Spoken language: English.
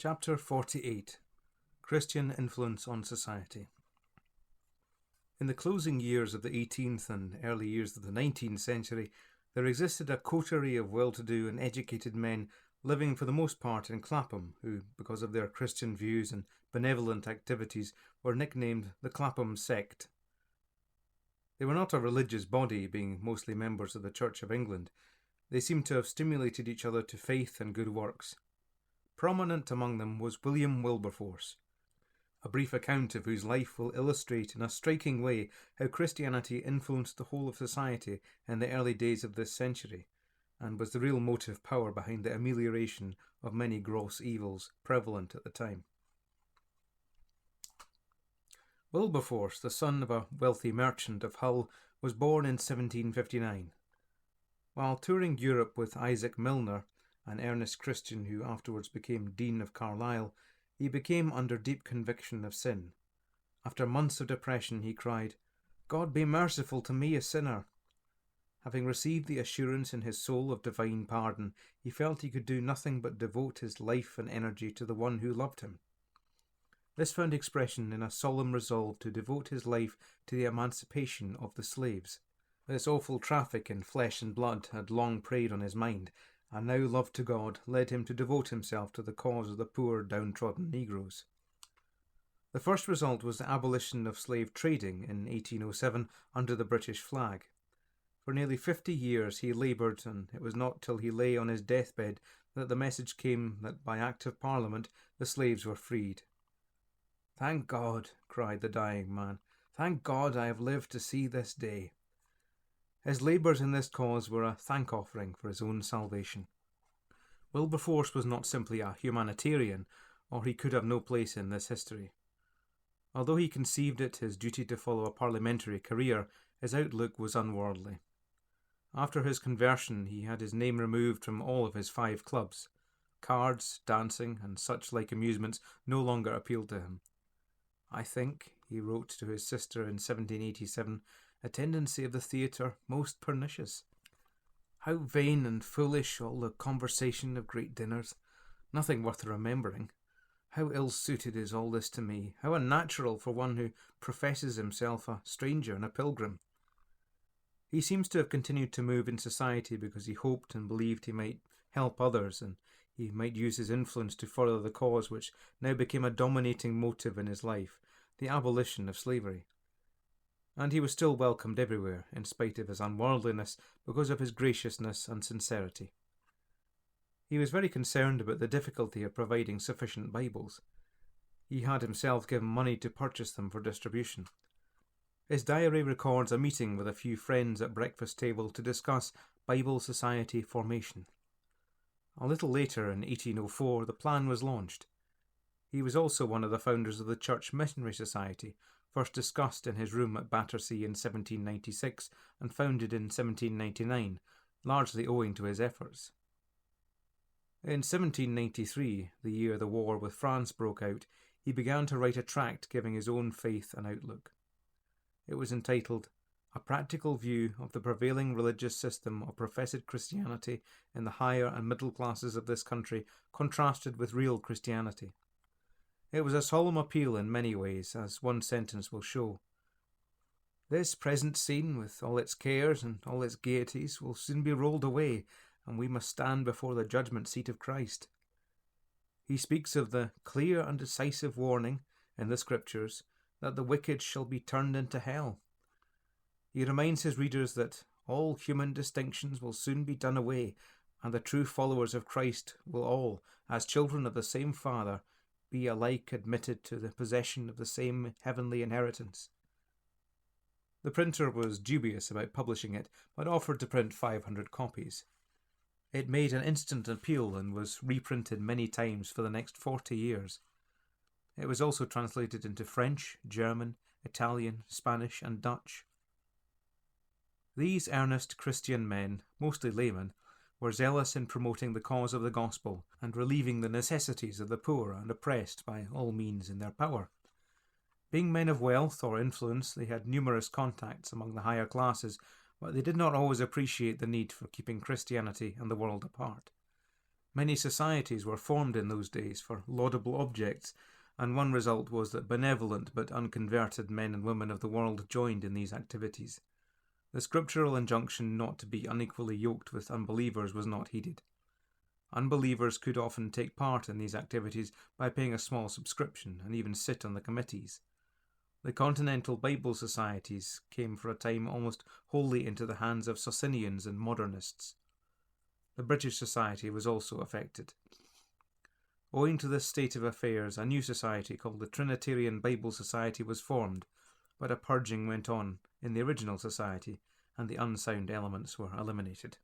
Chapter 48 Christian Influence on Society. In the closing years of the 18th and early years of the 19th century, there existed a coterie of well-to-do and educated men living for the most part in Clapham, who, because of their Christian views and benevolent activities, were nicknamed the Clapham Sect. They were not a religious body, being mostly members of the Church of England. They seemed to have stimulated each other to faith and good works. Prominent among them was William Wilberforce, a brief account of whose life will illustrate in a striking way how Christianity influenced the whole of society in the early days of this century, and was the real motive power behind the amelioration of many gross evils prevalent at the time. Wilberforce, the son of a wealthy merchant of Hull, was born in 1759. While touring Europe with Isaac Milner, an earnest Christian who afterwards became Dean of Carlisle, he became under deep conviction of sin. After months of depression, he cried, "God be merciful to me, a sinner." Having received the assurance in his soul of divine pardon, he felt he could do nothing but devote his life and energy to the one who loved him. This found expression in a solemn resolve to devote his life to the emancipation of the slaves. This awful traffic in flesh and blood had long preyed on his mind, and now love to God led him to devote himself to the cause of the poor downtrodden Negroes. The first result was the abolition of slave trading in 1807 under the British flag. For nearly 50 years he laboured, and it was not till he lay on his deathbed that the message came that by Act of Parliament the slaves were freed. "Thank God," cried the dying man, "thank God I have lived to see this day." His labours in this cause were a thank-offering for his own salvation. Wilberforce was not simply a humanitarian, or he could have no place in this history. Although he conceived it his duty to follow a parliamentary career, his outlook was unworldly. After his conversion, he had his name removed from all of his 5 clubs. Cards, dancing, and such like amusements no longer appealed to him. "I think," he wrote to his sister in 1787, "a tendency of the theatre most pernicious. How vain and foolish all the conversation of great dinners, nothing worth remembering. How ill-suited is all this to me, how unnatural for one who professes himself a stranger and a pilgrim." He seems to have continued to move in society because he hoped and believed he might help others, and he might use his influence to further the cause which now became a dominating motive in his life, the abolition of slavery. And he was still welcomed everywhere, in spite of his unworldliness, because of his graciousness and sincerity. He was very concerned about the difficulty of providing sufficient Bibles. He had himself given money to purchase them for distribution. His diary records a meeting with a few friends at breakfast table to discuss Bible Society formation. A little later, in 1804, the plan was launched. He was also one of the founders of the Church Missionary Society, first discussed in his room at Battersea in 1796 and founded in 1799, largely owing to his efforts. In 1793, the year the war with France broke out, he began to write a tract giving his own faith and outlook. It was entitled, "A Practical View of the Prevailing Religious System of Professed Christianity in the Higher and Middle Classes of this Country, contrasted with Real Christianity." It was a solemn appeal in many ways, as one sentence will show. "This present scene, with all its cares and all its gaieties, will soon be rolled away, and we must stand before the judgment seat of Christ." He speaks of the clear and decisive warning in the Scriptures that the wicked shall be turned into hell. He reminds his readers that all human distinctions will soon be done away, and the true followers of Christ will all, as children of the same Father, be alike admitted to the possession of the same heavenly inheritance. The printer was dubious about publishing it, but offered to print 500 copies. It made an instant appeal and was reprinted many times for the next 40 years. It was also translated into French, German, Italian, Spanish, and Dutch. These earnest Christian men, mostly laymen, were zealous in promoting the cause of the gospel and relieving the necessities of the poor and oppressed by all means in their power. Being men of wealth or influence, they had numerous contacts among the higher classes, but they did not always appreciate the need for keeping Christianity and the world apart. Many societies were formed in those days for laudable objects, and one result was that benevolent but unconverted men and women of the world joined in these activities. The scriptural injunction not to be unequally yoked with unbelievers was not heeded. Unbelievers could often take part in these activities by paying a small subscription and even sit on the committees. The continental Bible societies came for a time almost wholly into the hands of Socinians and modernists. The British Society was also affected. Owing to this state of affairs, a new society called the Trinitarian Bible Society was formed, but a purging went on in the original society, and the unsound elements were eliminated.